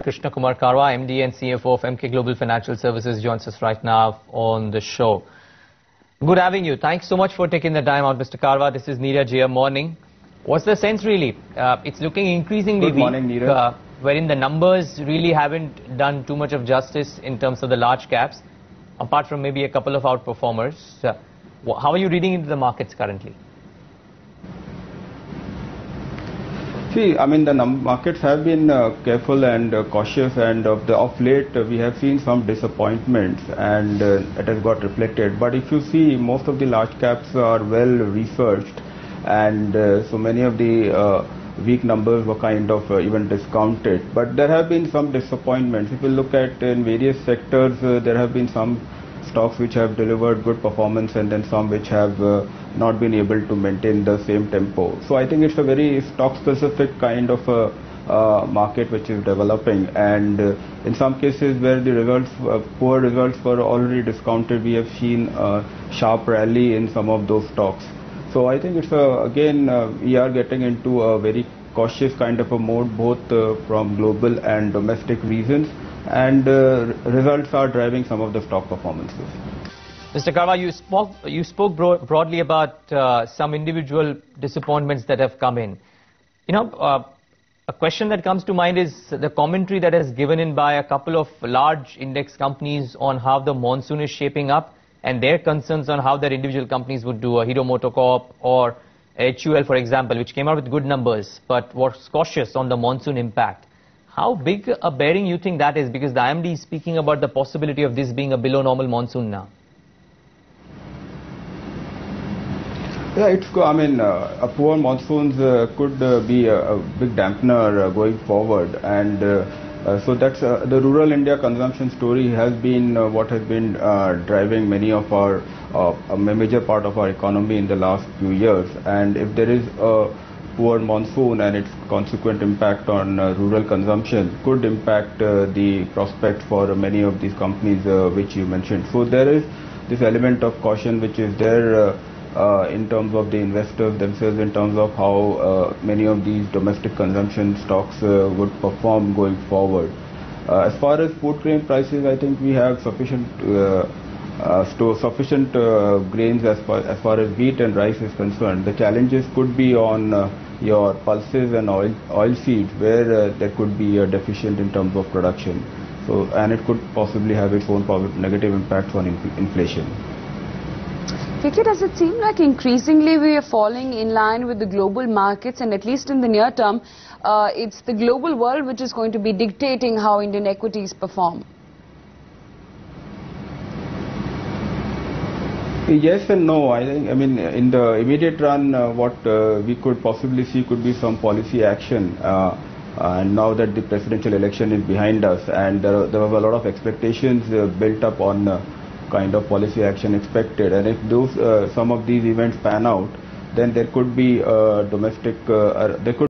Krishna Kumar Karwa, MD and CFO of Emkay Global Financial Services, joins us right now on the show. Good having you. Thanks so much for taking the time out, Mr. Karwa. This is Neeraj here. Morning. What's the sense really? It's looking increasingly Good morning, weak, Neeraj. wherein the numbers really haven't done too much of justice in terms of the large caps, apart from maybe a couple of outperformers. How are you reading into the markets currently? See, I mean, the markets have been careful and cautious, and of late we have seen some disappointments, and it has got reflected. But if you see, most of the large caps are well researched, and so many of the weak numbers were kind of even discounted. But there have been some disappointments. If you look at in various sectors, there have been some stocks which have delivered good performance, and then some which have not been able to maintain the same tempo. So I think it's a very stock-specific kind of market which is developing, and in some cases where the results, poor results were already discounted, we have seen a sharp rally in some of those stocks. So I think it's again we are getting into a very cautious kind of a mode, both from global and domestic reasons, and results are driving some of the stock performances. Mr. Karwa, you spoke broadly about some individual disappointments that have come in. You know, a question that comes to mind is the commentary that is given in by a couple of large index companies on how the monsoon is shaping up and their concerns on how their individual companies would do, a Hero MotoCorp or HUL, for example, which came out with good numbers but was cautious on the monsoon impact. How big a bearing you think that is? Because the IMD is speaking about the possibility of this being a below normal monsoon now. Yeah, I mean, a poor monsoons could be a big dampener going forward, and so that's the rural India consumption story has been what has been driving many of our a major part of our economy in the last few years. And if there is a poor monsoon and its consequent impact on rural consumption, could impact the prospect for many of these companies which you mentioned. So there is this element of caution which is there in terms of the investors themselves, in terms of how many of these domestic consumption stocks would perform going forward. As far as food grain prices, I think we have sufficient grains as far as wheat and rice is concerned. The challenges could be on your pulses and oil seeds, where there could be a deficient in terms of production. So, and it could possibly have its own negative impacts on inflation. KK, does it seem like increasingly we are falling in line with the global markets, and at least in the near term, it's the global world which is going to be dictating how Indian equities perform? Yes and no. I mean, in the immediate run, what we could possibly see could be some policy action. And now that the presidential election is behind us, and there was a lot of expectations built up on kind of policy action expected, and if those some of these events pan out, then there could be domestic there could